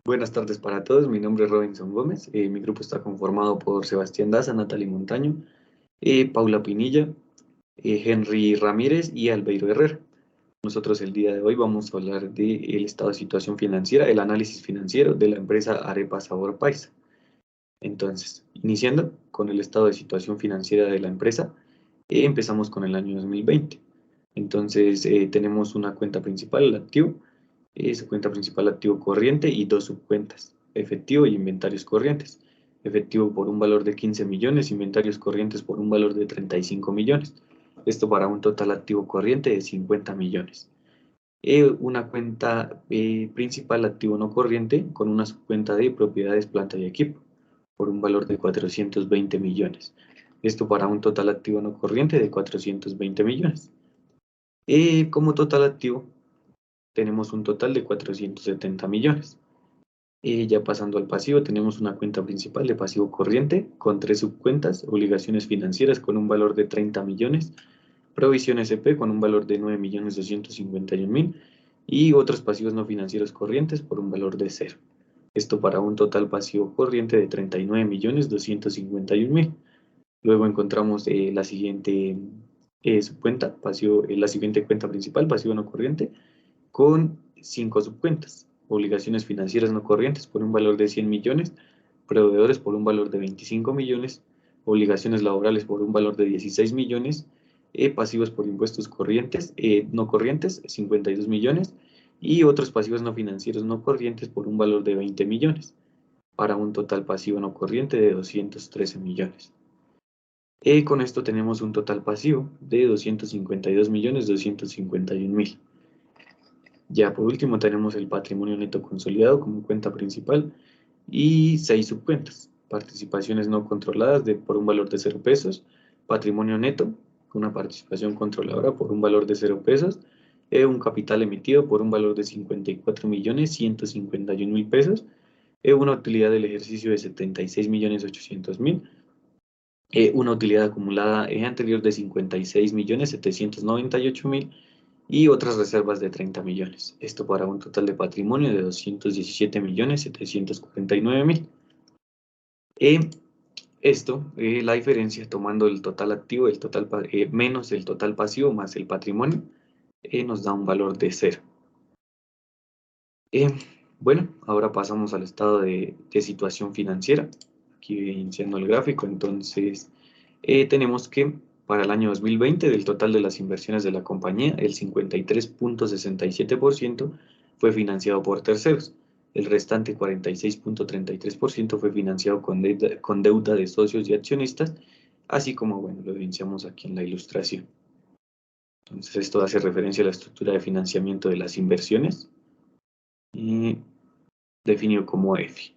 Buenas tardes para todos, mi nombre es Robinson Gómez, mi grupo está conformado por Sebastián Daza, Natalie Montaño, Paula Pinilla, Henry Ramírez y Albeiro Herrera. Nosotros el día de hoy vamos a hablar del estado de situación financiera, el análisis financiero de la empresa Arepa Sabor Paisa. Entonces, iniciando con el estado de situación financiera de la empresa, empezamos con el año 2020. Entonces, tenemos una cuenta principal, el activo, su cuenta principal activo corriente y dos subcuentas, efectivo y inventarios corrientes. Efectivo por un valor de 15 millones, inventarios corrientes por un valor de 35 millones. Esto para un total activo corriente de 50 millones. Una cuenta principal activo no corriente con una subcuenta de propiedades, planta y equipo por un valor de 420 millones. Esto para un total activo no corriente de 420 millones. Como total activo tenemos un total de 470 millones. Ya pasando al pasivo, tenemos una cuenta principal de pasivo corriente con tres subcuentas, obligaciones financieras con un valor de 30 millones, provisión SP con un valor de 9.251.000 y otros pasivos no financieros corrientes por un valor de cero. Esto para un total pasivo corriente de 39.251.000. Luego encontramos la siguiente subcuenta, la siguiente cuenta principal, pasivo no corriente, con cinco subcuentas. Obligaciones financieras no corrientes por un valor de 100 millones, proveedores por un valor de 25 millones, obligaciones laborales por un valor de 16 millones, pasivos por impuestos corrientes, no corrientes, 52 millones, y otros pasivos no financieros no corrientes por un valor de 20 millones, para un total pasivo no corriente de 213 millones. Con esto tenemos un total pasivo de 252.251.000. Ya por último tenemos el patrimonio neto consolidado como cuenta principal y seis subcuentas. Participaciones no controladas por un valor de 0 pesos, patrimonio neto, una participación controladora por un valor de 0 pesos, un capital emitido por un valor de 54.151.000 pesos, una utilidad del ejercicio de 76.800.000, una utilidad acumulada anterior de 56.798.000 y otras reservas de 30 millones. Esto para un total de patrimonio de 217.749.000. La diferencia tomando el total activo, menos el total pasivo más el patrimonio, nos da un valor de cero. Bueno, ahora pasamos al estado de situación financiera. Aquí iniciando el gráfico, entonces tenemos que para el año 2020 del total de las inversiones de la compañía, el 53.67% fue financiado por terceros. El restante 46.33% fue financiado con deuda de socios y accionistas, así como, bueno, lo evidenciamos aquí en la ilustración. Entonces, esto hace referencia a la estructura de financiamiento de las inversiones, definido como EFI.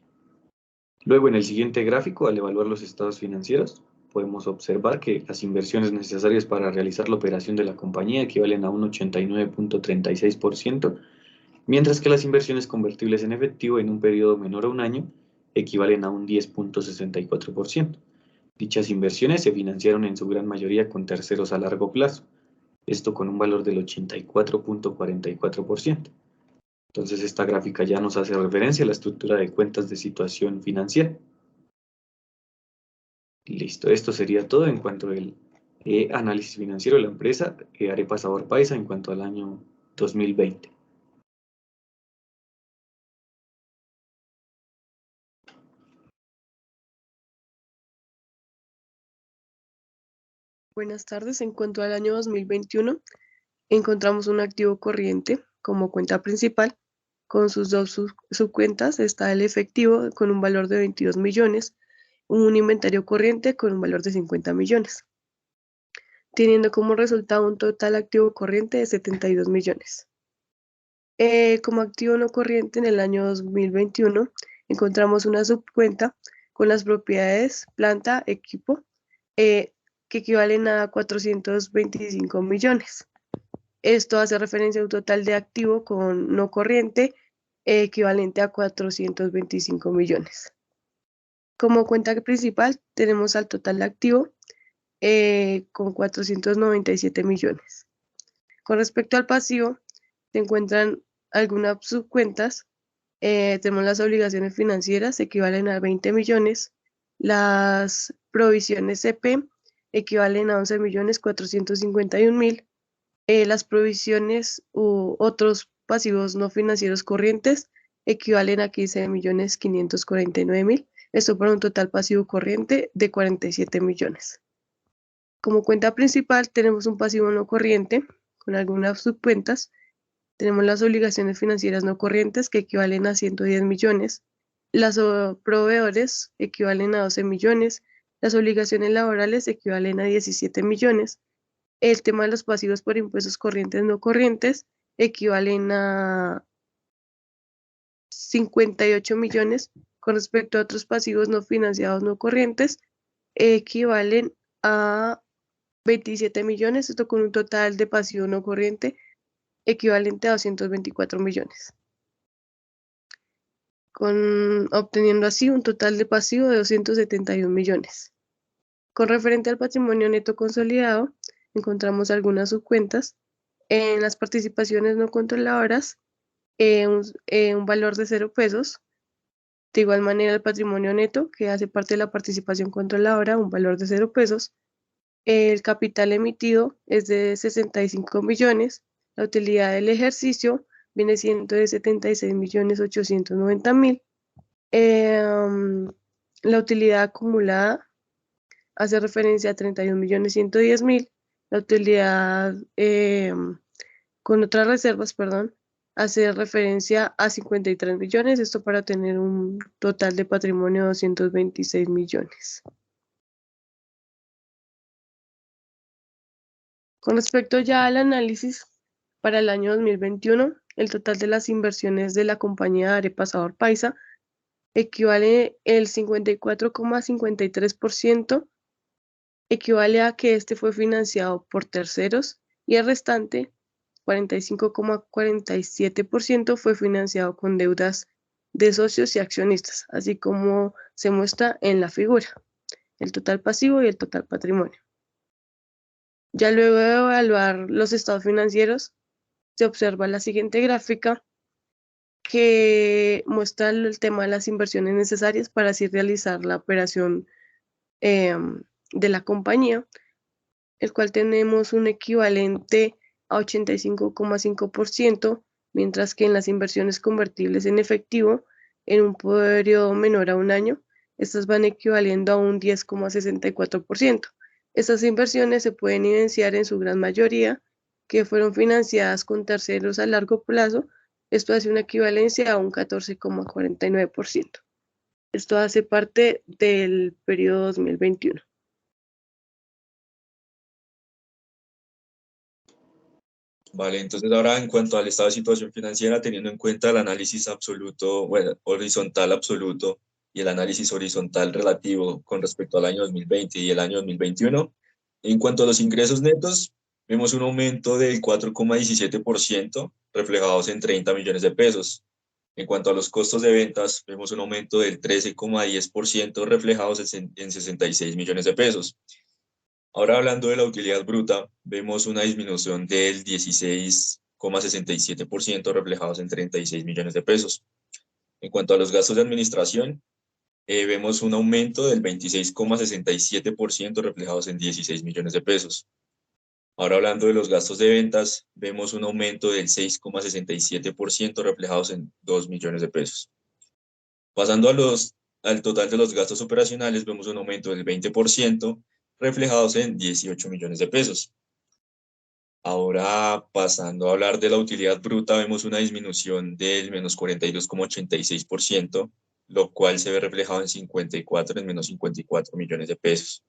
Luego, en el siguiente gráfico, al evaluar los estados financieros, podemos observar que las inversiones necesarias para realizar la operación de la compañía equivalen a un 89.36%, mientras que las inversiones convertibles en efectivo en un periodo menor a un año equivalen a un 10.64%. Dichas inversiones se financiaron en su gran mayoría con terceros a largo plazo, esto con un valor del 84.44%. Entonces, esta gráfica ya nos hace referencia a la estructura de cuentas de situación financiera. Listo, esto sería todo en cuanto al análisis financiero de la empresa Arepa Sabor Paisa en cuanto al año 2020. Buenas tardes. En cuanto al año 2021, encontramos un activo corriente como cuenta principal. Con sus dos subcuentas está el efectivo con un valor de 22 millones, un inventario corriente con un valor de 50 millones, teniendo como resultado un total activo corriente de 72 millones. Como activo no corriente en el año 2021, encontramos una subcuenta con las propiedades planta, equipo, que equivalen a 425 millones. Esto hace referencia a un total de activo con no corriente equivalente a 425 millones. Como cuenta principal tenemos al total de activo con 497 millones. Con respecto al pasivo, se encuentran algunas subcuentas Tenemos las obligaciones financieras, equivalen a 20 millones. Las provisiones CP equivalen a 11.451.000. Las provisiones u otros pasivos no financieros corrientes equivalen a 15.549.000. Esto para un total pasivo corriente de 47 millones. Como cuenta principal tenemos un pasivo no corriente con algunas subcuentas. Tenemos las obligaciones financieras no corrientes que equivalen a 110 millones. Las proveedores equivalen a 12 millones. Las obligaciones laborales equivalen a 17 millones. El tema de los pasivos por impuestos corrientes no corrientes equivalen a 58 millones. Con respecto a otros pasivos no financiados no corrientes, equivalen a 27 millones, esto con un total de pasivo no corriente equivalente a 224 millones. Obteniendo así un total de pasivo de 271 millones. Con referente al patrimonio neto consolidado, encontramos algunas subcuentas. En las participaciones no controladoras, un valor de 0 pesos. De igual manera, el patrimonio neto, que hace parte de la participación controladora, un valor de 0 pesos. El capital emitido es de 65 millones. La utilidad del ejercicio viene siendo de 76.890.000. La utilidad acumulada hace referencia a 31.110.000. La utilidad con otras reservas, perdón, hace referencia a 53 millones, esto para tener un total de patrimonio de 226 millones. Con respecto ya al análisis para el año 2021, el total de las inversiones de la compañía de Arepa Sabor Paisa equivale el 54,53%, equivale a que este fue financiado por terceros y el restante 45,47% fue financiado con deudas de socios y accionistas, así como se muestra en la figura, el total pasivo y el total patrimonio. Ya luego de evaluar los estados financieros, se observa la siguiente gráfica que muestra el tema de las inversiones necesarias para así realizar la operación de la compañía, el cual tenemos un equivalente a 85,5%, mientras que en las inversiones convertibles en efectivo, en un periodo menor a un año, estas van equivaliendo a un 10,64%. Estas inversiones se pueden evidenciar en su gran mayoría que fueron financiadas con terceros a largo plazo. Esto hace una equivalencia a un 14,49%. Esto hace parte del periodo 2021. Vale, entonces ahora en cuanto al estado de situación financiera, teniendo en cuenta el análisis absoluto, bueno, horizontal absoluto y el análisis horizontal relativo con respecto al año 2020 y el año 2021, en cuanto a los ingresos netos, vemos un aumento del 4,17% reflejados en 30 millones de pesos. En cuanto a los costos de ventas, vemos un aumento del 13,10% reflejados en 66 millones de pesos. Ahora hablando de la utilidad bruta, vemos una disminución del 16,67% reflejados en 36 millones de pesos. En cuanto a los gastos de administración, vemos un aumento del 26,67% reflejados en 16 millones de pesos. Ahora hablando de los gastos de ventas, vemos un aumento del 6,67% reflejados en 2 millones de pesos. Pasando al total de los gastos operacionales, vemos un aumento del 20%, reflejados en 18 millones de pesos. Ahora, pasando a hablar de la utilidad bruta, vemos una disminución del menos 42,86%, lo cual se ve reflejado en menos 54 millones de pesos.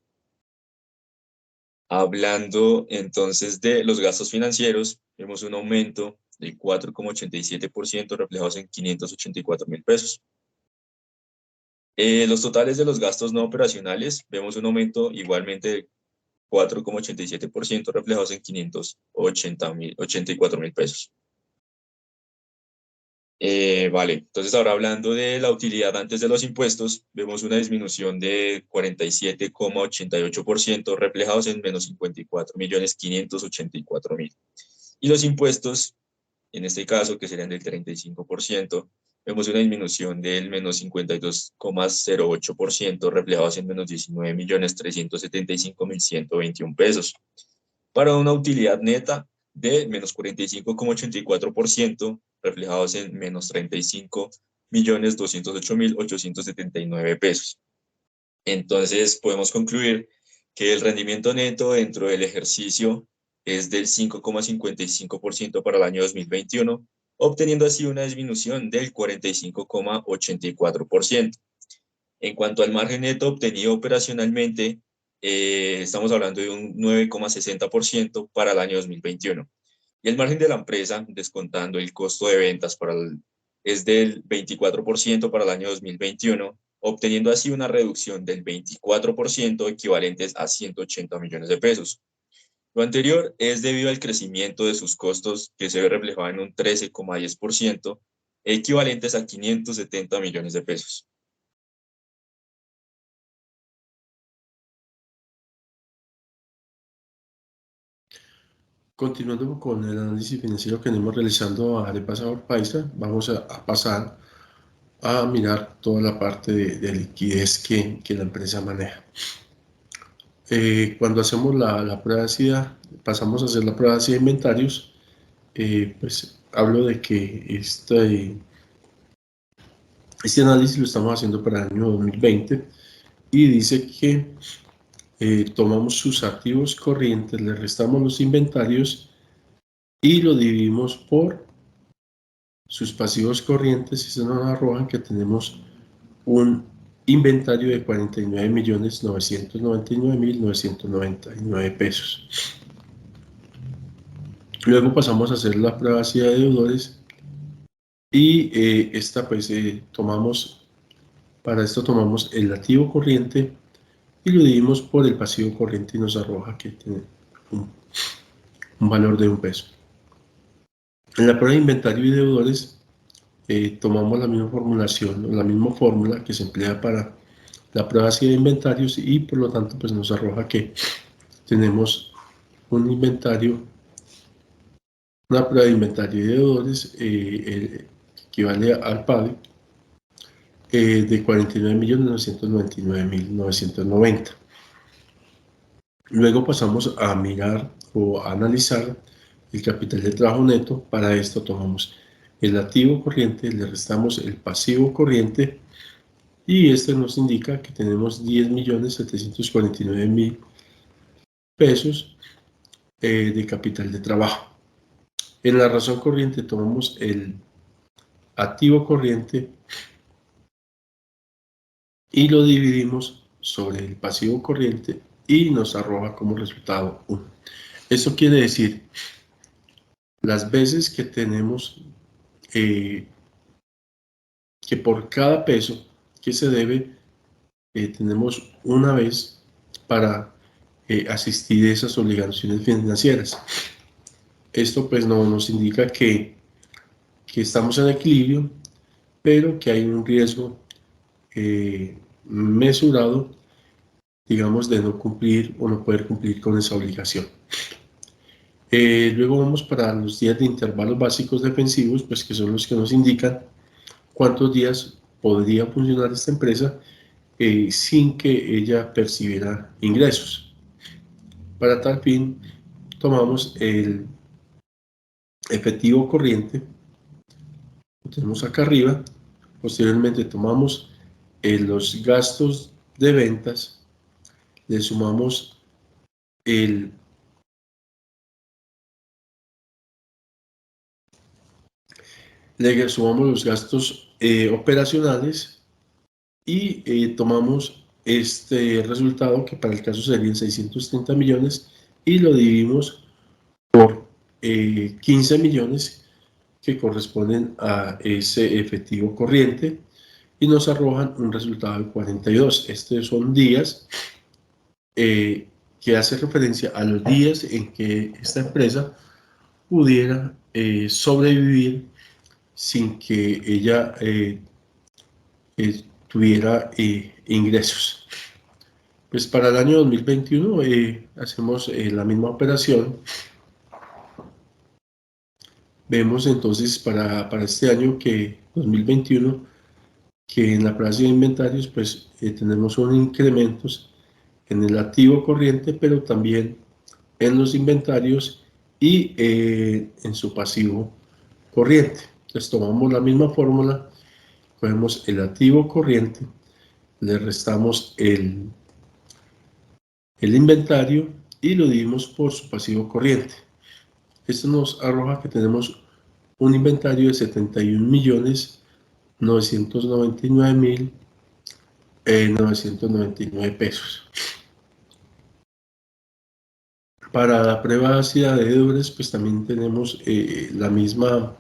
Hablando entonces de los gastos financieros, vemos un aumento del 4,87% reflejados en 584.000 pesos. Los totales de los gastos no operacionales, vemos un aumento igualmente de 4,87% reflejados en 584.000 pesos. Vale, entonces ahora hablando de la utilidad antes de los impuestos, vemos una disminución de 47,88% reflejados en menos 54.584.000. Y los impuestos, en este caso, que serían del 35%, vemos una disminución del menos 52,08%, reflejados en menos 19.375.121 pesos, para una utilidad neta de menos 45,84%, reflejados en menos 35.208.879 pesos. Entonces, podemos concluir que el rendimiento neto dentro del ejercicio es del 5,55% para el año 2021, obteniendo así una disminución del 45,84%. En cuanto al margen neto obtenido operacionalmente, estamos hablando de un 9,60% para el año 2021. Y el margen de la empresa, descontando el costo de ventas, es del 24% para el año 2021, obteniendo así una reducción del 24%, equivalentes a 180 millones de pesos. Lo anterior es debido al crecimiento de sus costos, que se ve reflejado en un 13,10%, equivalentes a 570 millones de pesos. Continuando con el análisis financiero que venimos realizando a Paisa Paisa, vamos a pasar a mirar toda la parte de liquidez que la empresa maneja. Cuando hacemos la prueba de SIDA, pasamos a hacer la prueba de SIDA de inventarios, pues hablo de que este análisis lo estamos haciendo para el año 2020 y dice que tomamos sus activos corrientes, le restamos los inventarios y lo dividimos por sus pasivos corrientes y se nos arrojan que tenemos un inventario de 49.999.999 pesos. Luego pasamos a hacer la prueba de deudores y para esto tomamos el activo corriente y lo dividimos por el pasivo corriente y nos arroja que tiene un valor de $1. En la prueba de inventario y deudores tomamos la misma formulación, la misma fórmula que se emplea para la prueba de inventarios y por lo tanto pues nos arroja que tenemos un inventario, una prueba de inventario y deudores equivale al PADE de 49.999.990. Luego pasamos a mirar o a analizar el capital de trabajo neto. Para esto tomamos el activo corriente, le restamos el pasivo corriente y este nos indica que tenemos 10.749.000 pesos de capital de trabajo. En la razón corriente tomamos el activo corriente y lo dividimos sobre el pasivo corriente y nos arroja como resultado 1. Esto quiere decir, las veces que tenemos que por cada peso que se debe, tenemos una vez para asistir a esas obligaciones financieras. Esto pues nos indica que estamos en equilibrio, pero que hay un riesgo mesurado, digamos, de no cumplir o no poder cumplir con esa obligación. Luego vamos para los días de intervalos básicos defensivos, pues que son los que nos indican cuántos días podría funcionar esta empresa sin que ella percibiera ingresos. Para tal fin, tomamos el efectivo corriente, lo tenemos acá arriba. Posteriormente tomamos los gastos de ventas, le sumamos los gastos operacionales y tomamos este resultado, que para el caso serían 630 millones, y lo dividimos por 15 millones que corresponden a ese efectivo corriente y nos arrojan un resultado de 42. Estos son días que hace referencia a los días en que esta empresa pudiera sobrevivir sin que ella tuviera ingresos. Pues para el año 2021 hacemos la misma operación Vemos entonces para este año que 2021, que en la plaza de inventarios pues tenemos unos incrementos en el activo corriente, pero también en los inventarios y en su pasivo corriente. Entonces tomamos la misma fórmula, cogemos el activo corriente, le restamos el inventario y lo dividimos por su pasivo corriente. Esto nos arroja que tenemos un inventario de 71.999.999 pesos. Para la prueba ácida de deudores, pues también tenemos la misma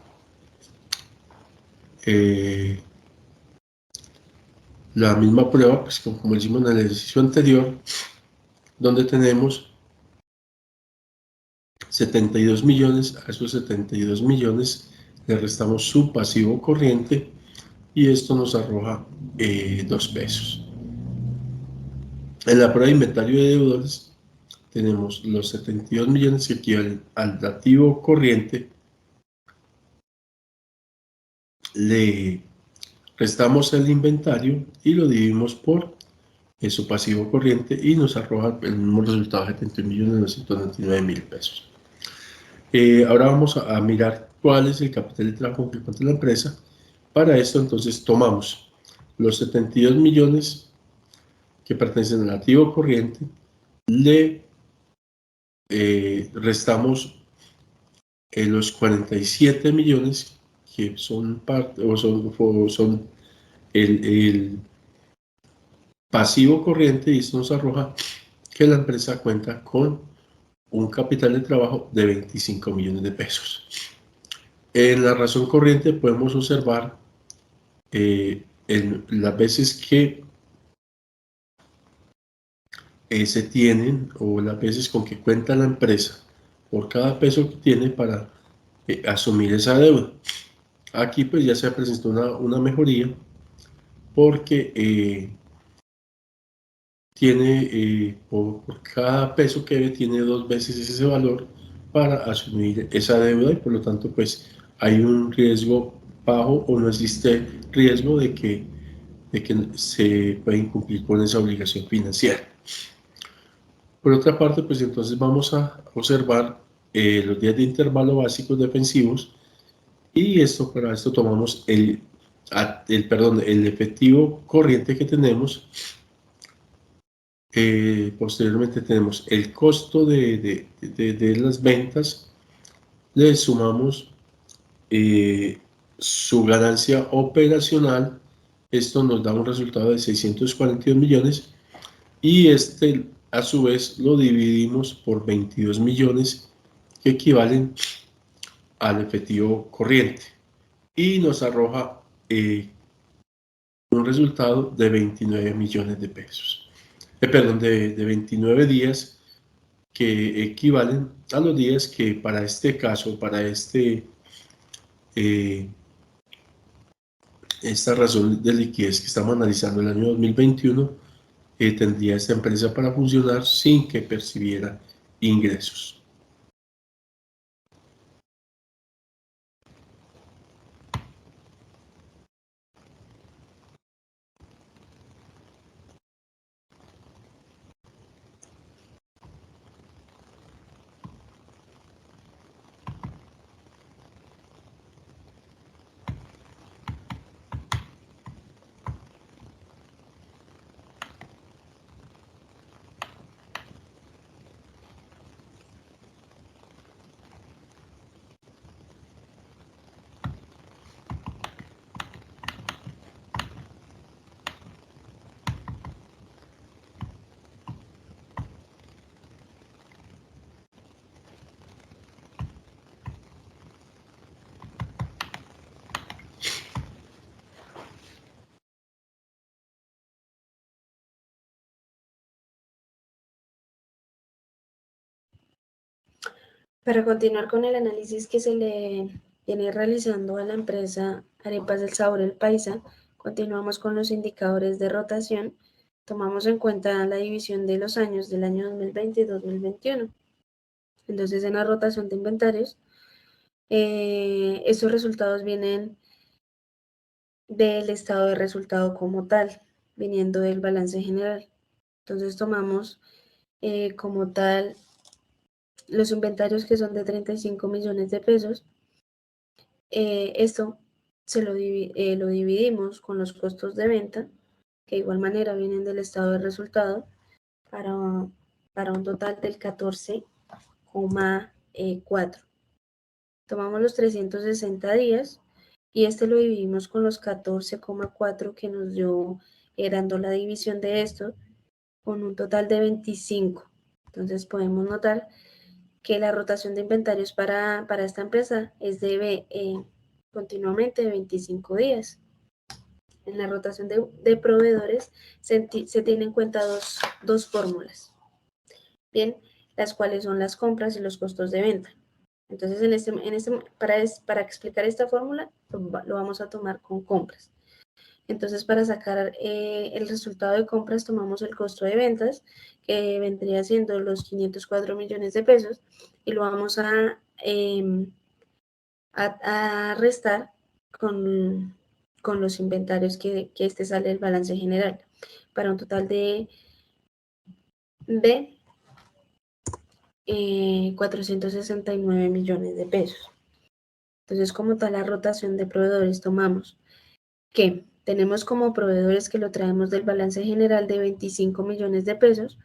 prueba, pues como hicimos en el ejercicio anterior, donde tenemos 72 millones, a esos 72 millones le restamos su pasivo corriente y esto nos arroja 2 pesos. En la prueba de inventario de deudores tenemos los 72 millones que equivalen al activo corriente, le restamos el inventario y lo dividimos por su pasivo corriente y nos arroja el mismo resultado de 71.999.000 pesos. Ahora vamos a mirar cuál es el capital de trabajo que cuenta la empresa. Para esto entonces tomamos los 72 millones que pertenecen al activo corriente, le restamos los 47 millones que son parte o son el pasivo corriente y esto nos arroja que la empresa cuenta con un capital de trabajo de 25 millones de pesos. En la razón corriente podemos observar en las veces que se tienen o las veces con que cuenta la empresa por cada peso que tiene para asumir esa deuda. Aquí pues ya se presentó una mejoría porque tiene por cada peso que debe tiene 2 veces ese valor para asumir esa deuda y por lo tanto pues hay un riesgo bajo o no existe riesgo de que se pueda incumplir con esa obligación financiera. Por otra parte, pues entonces vamos a observar los días de intervalo básicos defensivos y para esto tomamos el efectivo corriente que tenemos. Posteriormente tenemos el costo de las ventas, le sumamos su ganancia operacional, esto nos da un resultado de 642 millones y a su vez lo dividimos por 22 millones que equivalen al efectivo corriente y nos arroja un resultado de 29 millones de pesos. Perdón, de 29 días que equivalen a los días que para este caso, para esta razón de liquidez que estamos analizando el año 2021, tendría esta empresa para funcionar sin que percibiera ingresos. Para continuar con el análisis que se le viene realizando a la empresa Arepas del Sabor El Paisa, continuamos con los indicadores de rotación. Tomamos en cuenta la división de los años del año 2020 y 2021. Entonces, en la rotación de inventarios, Estos resultados vienen del estado de resultado como tal, viniendo del balance general. Entonces tomamos como tal los inventarios que son de 35 millones de pesos. Esto lo dividimos con los costos de venta, que de igual manera vienen del estado de resultado, para un total del 14,4. Tomamos los 360 días y lo dividimos con los 14,4 que nos dio, dando la división de esto, con un total de 25. Entonces podemos notar que la rotación de inventarios para esta empresa es continuamente de 25 días. En la rotación de proveedores se tienen en cuenta dos fórmulas, bien, las cuales son las compras y los costos de venta. Entonces, para explicar esta fórmula, lo vamos a tomar con compras. Entonces, para sacar el resultado de compras, tomamos el costo de ventas, que vendría siendo los 504 millones de pesos, y lo vamos a restar con los inventarios que sale el balance general, para un total de 469 millones de pesos. Entonces, como tal, la rotación de proveedores tomamos que tenemos como proveedores que lo traemos del balance general de 25 millones de pesos.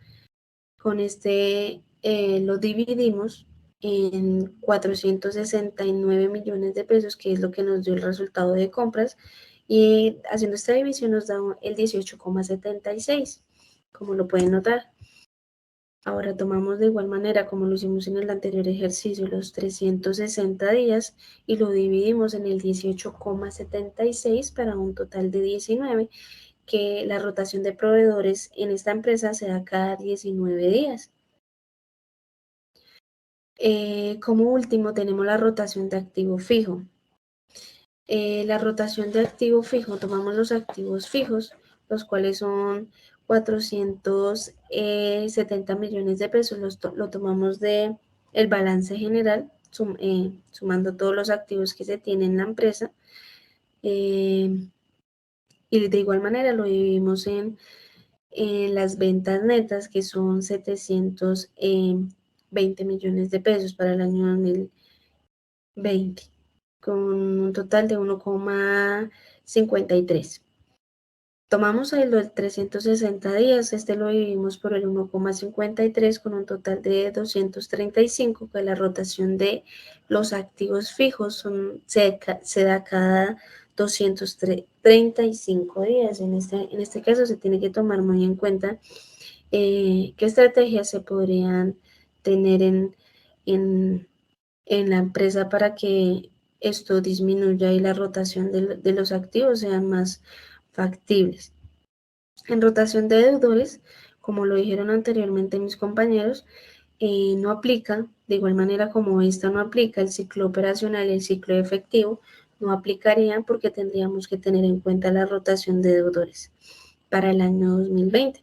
Con lo dividimos en 469 millones de pesos, que es lo que nos dio el resultado de compras, y haciendo esta división nos da el 18,76, como lo pueden notar. Ahora tomamos de igual manera, como lo hicimos en el anterior ejercicio, los 360 días y lo dividimos en el 18,76 para un total de 19, que la rotación de proveedores en esta empresa se da cada 19 días. Como último tenemos la rotación de activo fijo. La rotación de activo fijo, tomamos los activos fijos, los cuales son 470 millones de pesos, lo tomamos del balance general, sumando todos los activos que se tienen en la empresa, y de igual manera lo dividimos en las ventas netas, que son 720 millones de pesos para el año 2020, con un total de 1,53. Tomamos el de 360 días, lo dividimos por el 1,53 con un total de 235, que la rotación de los activos fijos se da cada 235 días. En este caso se tiene que tomar muy en cuenta qué estrategias se podrían tener en la empresa para que esto disminuya y la rotación de los activos sean más factibles. En rotación de deudores, como lo dijeron anteriormente mis compañeros, no aplica, de igual manera como esta no aplica el ciclo operacional y el ciclo efectivo, no aplicarían porque tendríamos que tener en cuenta la rotación de deudores para el año 2020.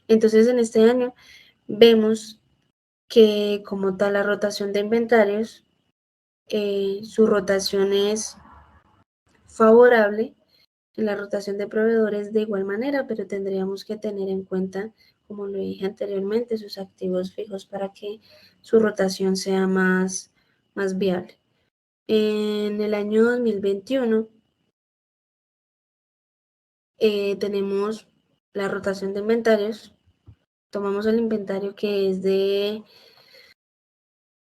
Entonces, en este año vemos que como tal la rotación de inventarios, su rotación es favorable. En la rotación de proveedores de igual manera, pero tendríamos que tener en cuenta, como lo dije anteriormente, sus activos fijos para que su rotación sea más viable. En el año 2021 tenemos la rotación de inventarios. Tomamos el inventario que es de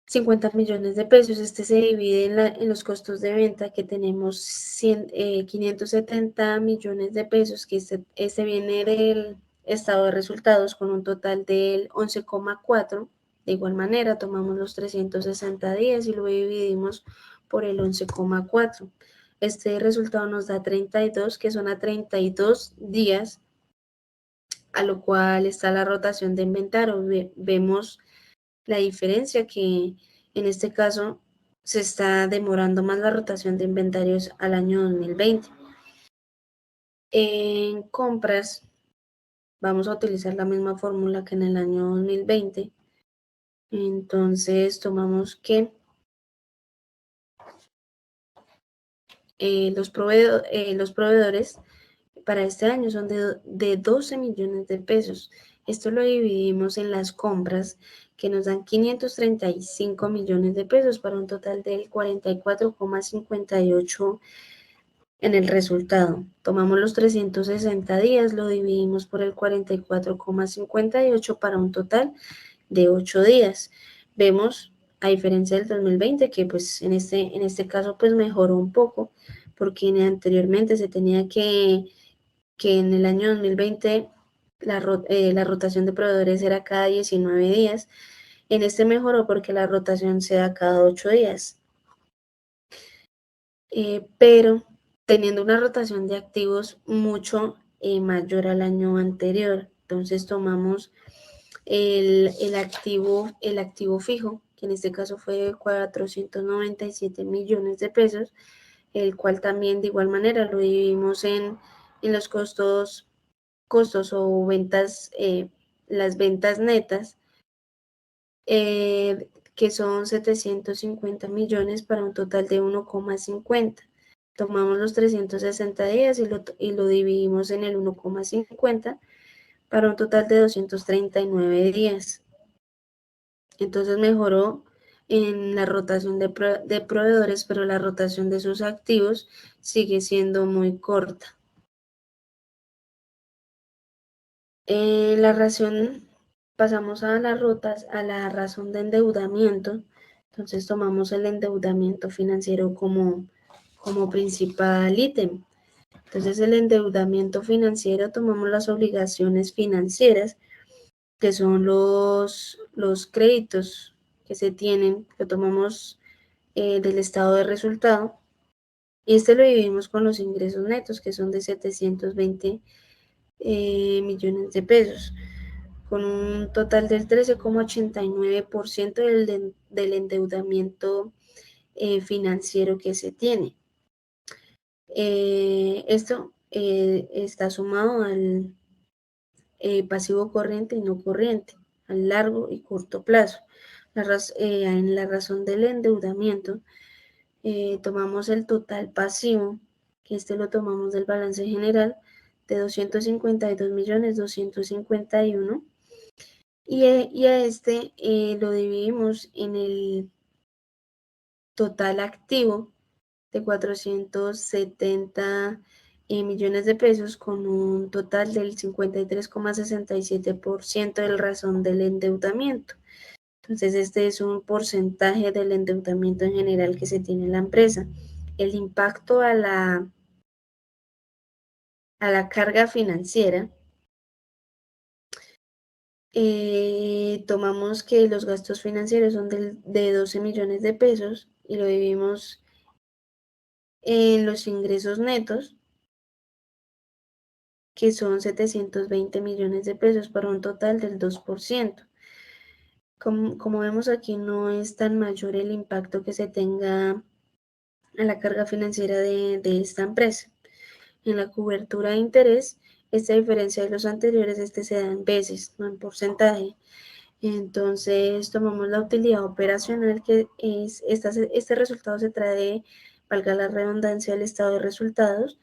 50 millones de pesos. Se divide en los costos de venta, que tenemos 570 millones de pesos, que viene del estado de resultados con un total del 11,4. De igual manera, tomamos los 360 días y lo dividimos por el 11,4. Este resultado nos da 32, que son a 32 días, a lo cual está la rotación de inventario. Vemos la diferencia, que en este caso se está demorando más la rotación de inventarios al año 2020. En compras vamos a utilizar la misma fórmula que en el año 2020. Entonces tomamos que los proveedores para este año son de 12 millones de pesos. Esto lo dividimos en las compras, que nos dan 535 millones de pesos para un total del 44,58 en el resultado. Tomamos los 360 días, lo dividimos por el 44,58 para un total de 8 días. Vemos, a diferencia del 2020, que pues en este caso pues mejoró un poco, porque anteriormente se tenía que en el año 2020 la rotación de proveedores era cada 19 días. En este mejoró porque la rotación se da cada 8 días. Pero teniendo una rotación de activos mucho mayor al año anterior. Entonces tomamos el activo fijo, que en este caso fue de 497 millones de pesos, el cual también de igual manera lo dividimos en los costos o ventas, las ventas netas, que son 750 millones para un total de 1,50. Tomamos los 360 días y lo dividimos en el 1,50 para un total de 239 días. Entonces mejoró en la rotación de proveedores, pero la rotación de sus activos sigue siendo muy corta. Pasamos a la razón de endeudamiento. Entonces tomamos el endeudamiento financiero como principal ítem. Entonces el endeudamiento financiero, tomamos las obligaciones financieras, que son los créditos que se tienen, que tomamos del estado de resultado, y lo dividimos con los ingresos netos, que son de 720 millones de pesos, con un total del 13,89% del endeudamiento financiero que se tiene. Esto está sumado al pasivo corriente y no corriente, a largo y corto plazo. En la razón del endeudamiento, tomamos el total pasivo, que lo tomamos del balance general, de 252.251.000, y a lo dividimos en el total activo de 470 millones de pesos, con un total del 53,67% del razón del endeudamiento. Entonces, este es un porcentaje del endeudamiento en general que se tiene en la empresa. El impacto a la carga financiera, tomamos que los gastos financieros son de 12 millones de pesos y lo dividimos en los ingresos netos, que son 720 millones de pesos para un total del 2%. Como vemos aquí, no es tan mayor el impacto que se tenga a la carga financiera de esta empresa. En la cobertura de interés, esta diferencia de los anteriores, se da en veces, no en porcentaje. Entonces tomamos la utilidad operacional, que es este resultado se trae, valga la redundancia, al estado de resultados,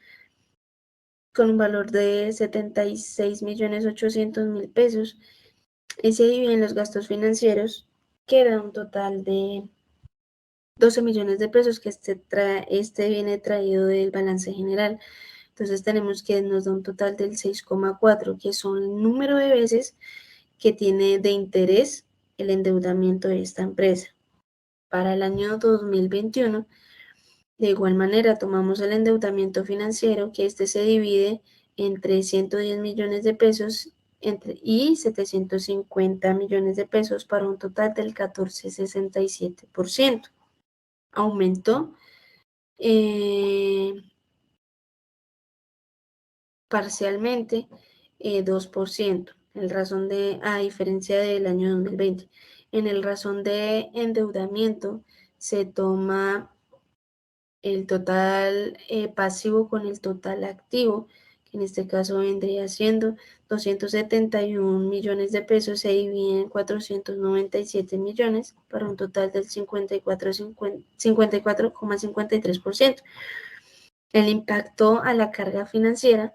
con un valor de 76.800.000 pesos, y se divide en los gastos financieros, que da un total de 12 millones de pesos, que viene traído del balance general. Entonces tenemos que nos da un total del 6,4, que son el número de veces que tiene de interés el endeudamiento de esta empresa. Para el año 2021, de igual manera, tomamos el endeudamiento financiero, que se divide entre 110 millones de pesos y 750 millones de pesos, para un total del 14,67%. Aumentó parcialmente 2%, a diferencia del año 2020. En el razón de endeudamiento se toma el total pasivo con el total activo, que en este caso vendría siendo 271 millones de pesos, se divide en 497 millones para un total del 54,53%. El impacto a la carga financiera.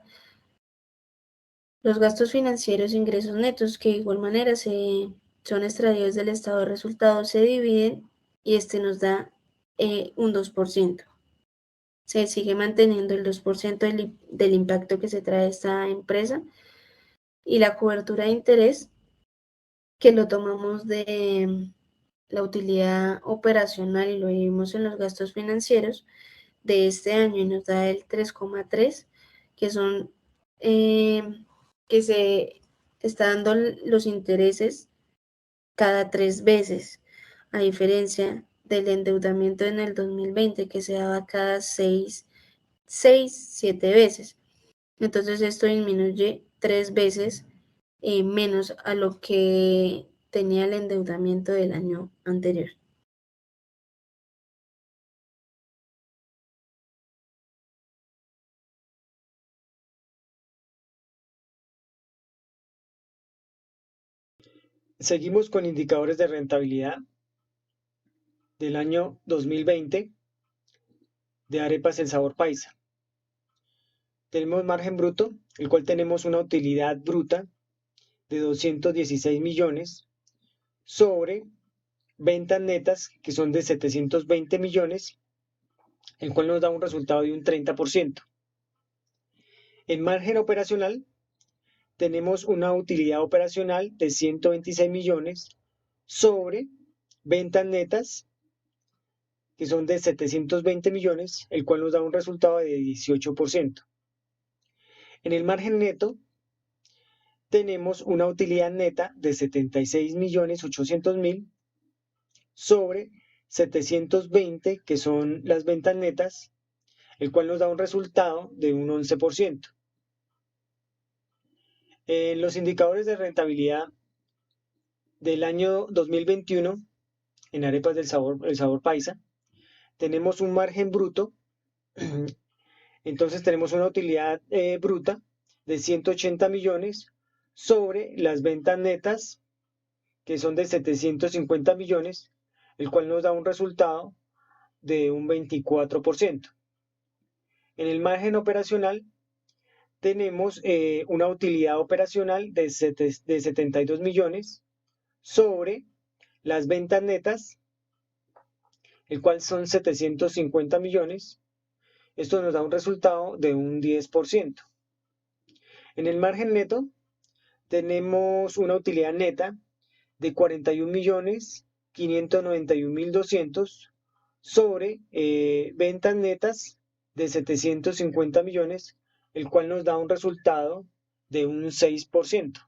Los gastos financieros e ingresos netos, que de igual manera son extraídos del estado de resultados, se dividen y este nos da un 2%. Se sigue manteniendo el 2% del impacto que se trae esta empresa, y la cobertura de interés, que lo tomamos de la utilidad operacional y lo dividimos en los gastos financieros de este año, y nos da el 3,3, que son que se está dando los intereses cada 3 veces, a diferencia del endeudamiento en el 2020, que se daba cada 7 veces. Entonces esto disminuye 3 veces menos a lo que tenía el endeudamiento del año anterior. Seguimos con indicadores de rentabilidad del año 2020 de Arepas El Sabor Paisa. Tenemos margen bruto, el cual tenemos una utilidad bruta de 216 millones sobre ventas netas, que son de 720 millones, el cual nos da un resultado de un 30%. En margen operacional tenemos una utilidad operacional de 126 millones sobre ventas netas, que son de 720 millones, el cual nos da un resultado de 18%. En el margen neto tenemos una utilidad neta de 76.800.000 sobre 720, que son las ventas netas, el cual nos da un resultado de un 11%. En los indicadores de rentabilidad del año 2021 en Arepas del Sabor, el Sabor Paisa, tenemos un margen bruto, entonces tenemos una utilidad bruta de 180 millones sobre las ventas netas, que son de 750 millones, el cual nos da un resultado de un 24%. En el margen operacional tenemos una utilidad operacional de 72 millones sobre las ventas netas, el cual son 750 millones. Esto nos da un resultado de un 10%. En el margen neto tenemos una utilidad neta de 41.591.200 sobre ventas netas de 750 millones, el cual nos da un resultado de un 6%.